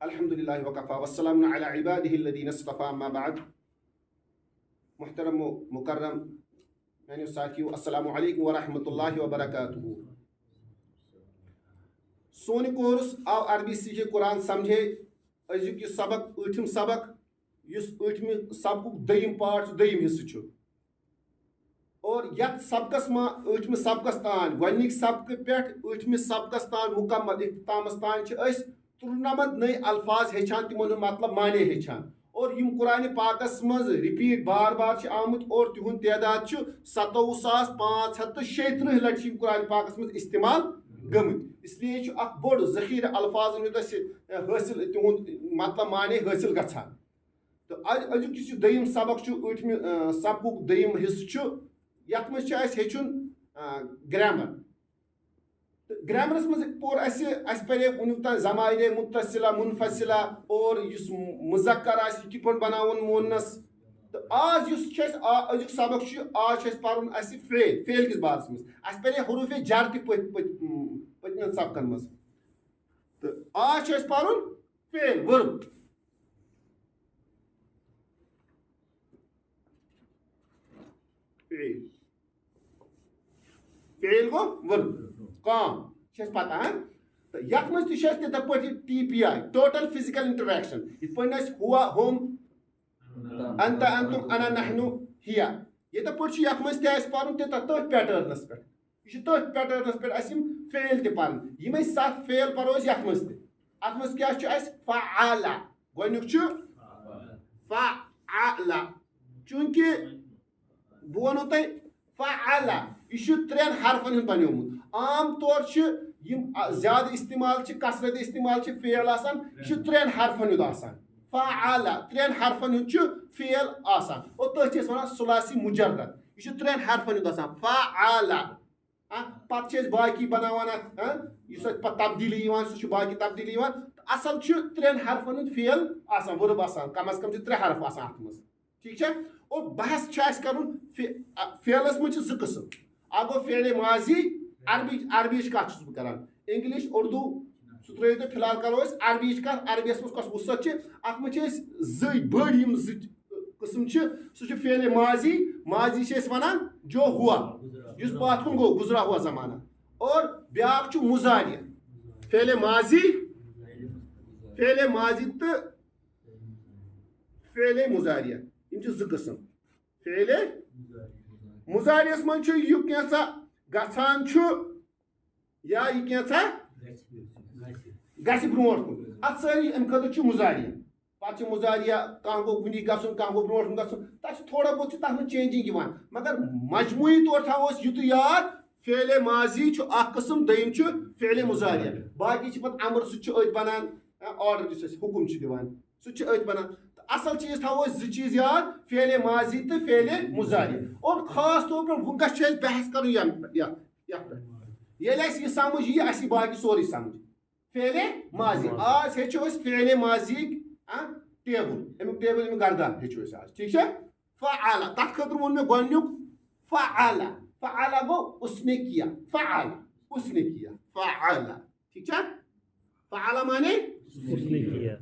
الحمد للہ وکفا والسلام علی عبادہ الذین اصطفى اما بعد. محترم و مکرم میانیو ساتھیو، السلام علیکم ورحمۃ اللہ وبرکاتہ. سون کورس آو عربی سیکھے قرآن سمجھے ازیک یہ سبق ٲٹھم سبق یس ٲٹھمہ سبقُک دٔیِم پارٹ دٔیِم حصہٕ چھُ. اور یتھ سبقس ما ٲٹھمہ سبقس تان گۄڈنِکۍ سبقہٕ پٮ۪ٹھ ٲٹھمہِ سبقس تان مکمل اختتامس تان چھِ أسۍ 93 نئے الفاظ ہیٚچھان، تِمن ہُنٛد مطلب معنی ہیٚچھان. اور یم قرآن پاکس منٛز رِپیٖٹ بار بار چھِ آمٕتۍ اور تِہُنٛد تعداد چھُ 57,536 لٹہِ چھِ یم قرآن پاکس منٛز استعمال گٔمٕتۍ. اس لیے چھُ اکھ بوٚڑ ذخیرٕ الفاظن ہُنٛد اَسہِ حٲصِل تِہُنٛد مطلب معنی حٲصِل گژھان. تہٕ أزیُک یُس یہِ دٔیِم سبق چھُ ٲٹھمہِ سبقُک دٔیِم حصہٕ چھُ، یتھ منٛز چھُ اَسہِ ہیٚچھُن گرامر. گرامرس منٛز پوٚر اَسہِ پرے وُنیُک تام ضمائرِ متصلہ منفصلہ اور یُس مذکر آسہِ یہِ کِتھ پٲٹھۍ بناوُن مونس. تہٕ آز یُس چھُ اَسہِ أزیُک سبق چھُ، آز چھُ اَسہِ پرُن اَسہِ فعل کِس بارس منٛز. اَسہِ پرے حروفِ جر تہِ پٔتمٮ۪ن سبقن منٛز. تہٕ آز چھُ اَسہِ پرُن فعل ورب. فعل گوٚو ورب کام چھِ اَسہِ پتہ. تہٕ یتھ منٛز تہِ چھُ اَسہِ تِتھے پٲٹھۍ TPI ٹوٹل فزیکل انٹریکشن. یِتھ پٲٹھۍ اَسہِ ہوا ہُم انت انتم انا نحنو ہِیا، یِتھے پٲٹھۍ چھُ یتھ منٛز تہِ اَسہِ پرُن تٔتھۍ پیٹرنس پٮ۪ٹھ. یہِ چھُ تٔتھۍ پیٹرنس پٮ۪ٹھ اَسہِ یِم فعل تہِ پرٕنۍ. یِمے 7 فعل پرو أسۍ یتھ منٛز تہِ. اتھ منٛز کیاہ چھُ اَسہِ فعل. گۄڈنیُک چھُ فعل. چوٗنٛکہِ بہٕ وَنو تۄہہِ فعل یہِ چھُ 3 حرفن ہُنٛد بنیومُت. عام طور چھِ یِم زیادٕ استعمال چھِ کثرت استعمال چھِ فعل آسان، یہِ چھُ 3 حرفن ہُنٛد آسان. فعل 3 حرفن ہُنٛد چھُ فعل آسان اور تٔتھۍ چھِ أسۍ وَنان ثلاثی مجرد. یہِ چھُ 3 حرفن ہُنٛد آسان فعل. پتہٕ چھِ أسۍ باقی بناوان اتھ یُس اَتھ پتہٕ تبدیٖلی یِوان سُہ چھُ باقی تبدیٖلی یِوان. اصل چھُ 3 حرفن ہُنٛد فعل آسان، ورب آسان، کم از کم چھِ 3 حرف آسان اتھ منٛز. ٹھیٖک چھا. اور بحث چھُ اَسہِ کرُن فعلس منٛز چھِ 2 قٕسم. اکھ گوٚو فعلِ ماضی، عربیِچ کتھ چھُس بہٕ کران، انگلش اردو سُہ ترٲیِو تُہۍ فِلحال کرو أسۍ عربیِچ کتھ. عربیَس منٛز کۄس وُسعت چھِ اتھ منٛز چھِ أسۍ بٔڑۍ یِم 2 قٕسم چھِ. سُہ چھُ فعلِ ماضی. ماضی چھِ أسۍ ونان جو ہوا، یُس پتھ کُن گوٚو گُزرا ہوا زمانہ. اور بیاکھ چھُ مُضارع. فعلِ ماضی تہٕ فعلِ مُضارع یِم چھِ 2 قٕسم. فعلِ مُضارعس منٛز چھُ یہِ کینٛژھا گژھان چھُ یا یہِ کینٛژھا گژھِ برونٛٹھ کُن. اتھ سٲری امہِ خٲطرٕ چھُ مُضارع. پتہٕ چھُ مُضارع کانٛہہ گوٚو کُنی گژھُن، کانٛہہ گوٚو برونٛٹھ کُن گژھُن. تتھ چھُ تھوڑا بہت چھُ تتھ منٛز چینجنگ یِوان، مگر مجموعی طور تھاوو أسۍ یُتُے یاد فعلِ ماضی چھُ اکھ قٕسم، دوٚیِم چھُ فعلِ مُضارع. باقی چھِ پتہٕ امر، سُہ تہِ چھُ أتھۍ بنان. آرڈر یُس اَسہِ حُکُم چھُ دِوان سُہ تہِ چھُ أتھۍ بنان. اصل چیٖز تھاوو أسۍ 2 چیٖز یاد، فعلِ ماضی تہٕ فعلِ مُضارع. اور خاص طور پر وٕنکٮ۪س چھُ اَسہِ بحث کرُن یتھ پٮ۪ٹھ. ییٚلہِ اَسہِ یہِ سمجھ یی اَسہِ یی باقی سورُے سمجھ. فعلِ ماضی آز ہیٚچھو أسۍ فعلِ ماضیِک ٹیبل، امیُک ٹیبل امیُک گردان ہیٚچھو أسۍ آز. ٹھیٖک چھا. فعل تتھ خٲطرٕ ووٚن مےٚ گۄڈنیُک فعل. فعل گوٚو اس نے کیا. فعل اس نے کیا فعل. ٹھیک چھا. فعل مانے اس نے کیا.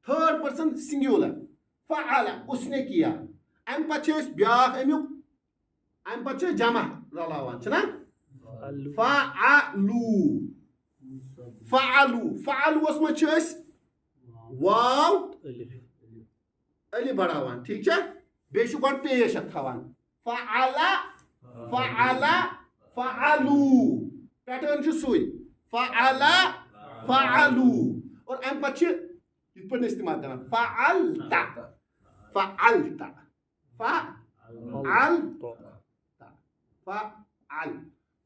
3rd person singular. فعل اس نے کیا. امہِ پتہٕ چھِ أسۍ بیاکھ امیُک، امہِ پتہٕ چھِ أسۍ جمع رلاوان چھِنا. فعلو. فعلوس منٛز چھِ أسۍ واو الف بڑاوان. ٹھیک چھا. بیٚیہِ چھُ گۄڈٕ پیش اتھ تھاوان. فعلو. پیٹرن چھُ سُے. فعلو. اور امہِ پتہٕ چھِ یِتھ پٲٹھۍ استعمال کران فعلت.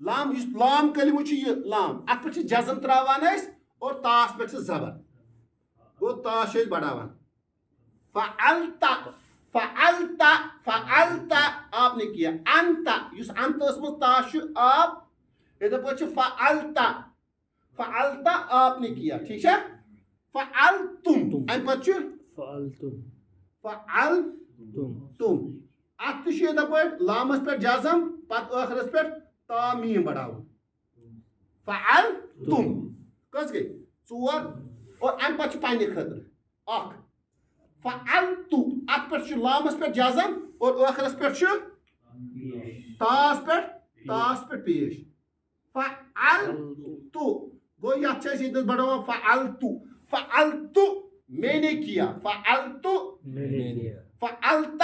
لام، یُس لام کلمہٕ چھُ یہِ لام، اتھ پٮ۪ٹھ چھِ جزم تراوان أسۍ اور تاس پٮ۪ٹھ چھِ زبر. گوٚو تاس چھِ أسۍ بڑاوان. فعلت آپ نے کیا. انت یُس انت ٲس منٛز تاس چھُ آپ. یِتھے پٲٹھۍ چھُ فعلت آپ نے کیا. ٹھیک چھا. فعلتم امہِ پتہٕ چھُ فعلتم. اتھ تہِ چھُ یِتھے پٲٹھۍ لامس پٮ۪ٹھ جزم پتہٕ ٲخرس پٮ۪ٹھ تا میٖم بڑاوُن. فعلتم کٔژ گٔے 4. اور ام پتہ پنہ خاطر اخ فعلت ات پہ لامس پہ جزم اور ٲخرس پہ تاس پہ پیش فعلت گو یت یہ بڑھانا فعلت میں نے کیا فعلت فعلت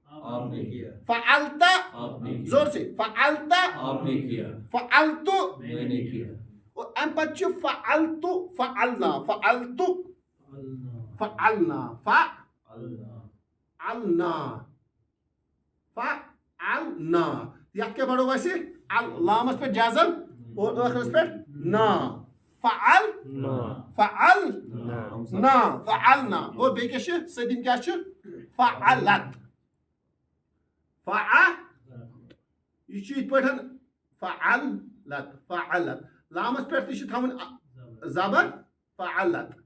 آپ نے کیا فعلت آپ نے کیا زور سے فعلت آپ نے کیا فعلت میں نے کیا اور ام پتہ فعلت فعلنا فعلت فعلنا فعلنا فعلنا یت کیا بڑھو اسہ لامس پہ جزم اور ٲخرس پہ نا فعلنا فعلنا اور بیٚیہِ کیٛاہ چھُ سٔدِم کیٛاہ چھُ فعلت یہ چھُ یِتھ پٲٹھۍ فعلت لامس پٮ۪ٹھ تہِ چھُ تھاوٕنۍ زبر فعلت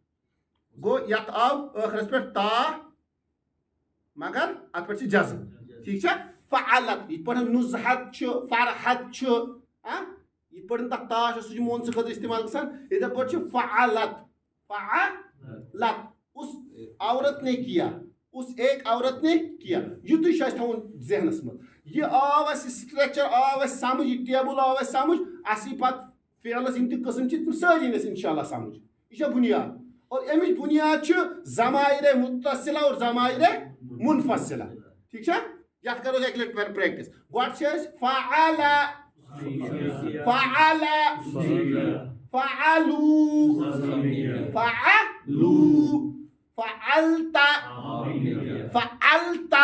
گو یتھ آو ٲخرس پٮ۪ٹھ تا مگر اتھ پٮ۪ٹھ چھُ جزم ٹھیک چھا فعلت یِتھ پٲٹھۍ نُزہت چھُ فرحت چھُ یِتھ پٲٹھۍ تتھ تا چھُ سُہ چھُ مونسہٕ خٲطرٕ استعمال گژھان یِتھے پٲٹھۍ چھُ فعلت اس عورت نے کیا اس ایک عورت نے کیا یُتُے چھُ اَسہِ تھاوُن ذہنس منٛز یہِ آو اَسہِ سٹرکچر آو اَسہِ سمجھ یہِ ٹیبل آو اَسہِ سمجھ اَسہِ یی پتہٕ فعلس یِم تہِ قٕسم چھِ تِم سٲری یِن اَسہِ انشاء اللہ سمجھ یہِ چھےٚ بُنیاد اور امِچ بُنیاد چھُ ضمائر متصلہ اور ضمائر منفصلہ ٹھیک چھا یتھ کرو أسۍ اکہِ لٹہِ پریکٹس گۄڈٕ چھِ أسۍ فعل فعل فعلوا فعلوا فعلت فعلت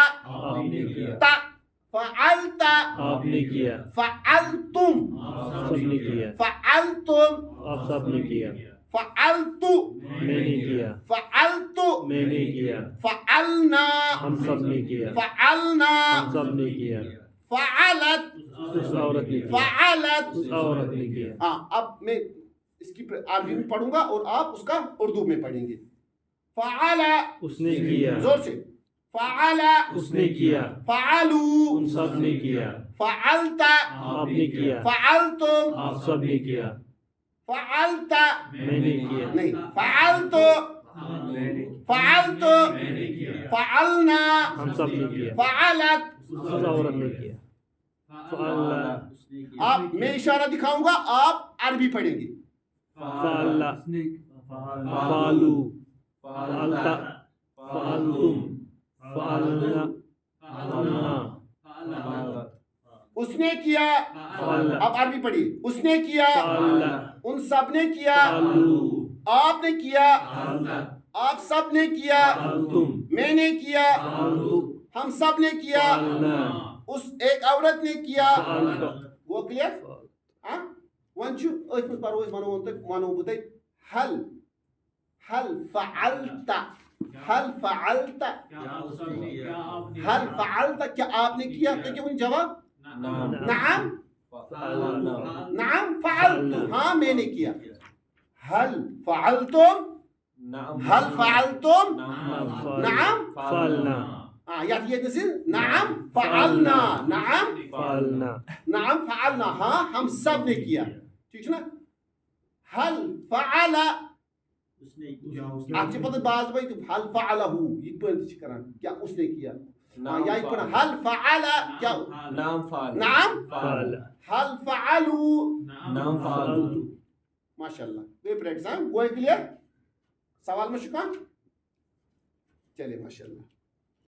فعلت آپ نے کیا فعلتم سب نے کیا فعلتم آپ سب نے کیا فعلت میں نے کیا فعلت میں نے کیا فعلنا ہم سب نے کیا فعلنا ہم سب نے کیا فعلت اس عورت نے کیا فعلت اس عورت نے کیا ہاں اب میں اس کی عربی میں پڑھوں گا اور آپ اس کا اردو میں پڑھیں گے فعل اس نے کیا زور سے فعل اس نے کیا فعلوا ان سب نے کیا فعلت آپ نے کیا فعلتم آپ سب نے کیا فعلت میں نے کیا نہیں فعلت فعلت فعلنا ہم سب نے کیا فعلت اس عورت نے کیا فعل آپ میں اشارہ دکھاؤں گا آپ عربی پڑھیں گے فعل فعلوا فعلت فعلتم فعلنا فعلنا اس نے کیا فعل اب عربی پڑھیے اس نے کیا فعل ان سب نے کیا فعلوا آپ نے کیا آپ سب نے کیا فعلتم میں نے کیا فعلتم ہم سب نے کیا فعلنا اس ایک عورت نے کیا فعلت وہ کلیئر ہاں ون چھُ أتھۍ منٛز پرو أسۍ ونو بہٕ تۄہہِ هل فعلت هل فعلت هل فعلت کیا آپ نے کیا کیا ون جواب نعم نعم فعلت ہاں میں نے کیا هل فعلتم هل فعلتم نعم فعلنا ہاں یتھ یہ نصیر نعم فعلنا نعم فعلنا نعم فعلنا ہاں ہم سب نے کیا ٹھیک ہے نا هل فعل آپ پتہ باز بھائی حل فعلہ یہ پہ کران کیا اس نے کیا یا یہ پڑھا حل فعل کیا نام فعل نعم فعل حل فعلوا نام فعل ماشاءاللہ یہ پریکٹس ہاں گوئی کلیئر سوال میں شکا چلے ماشاءاللہ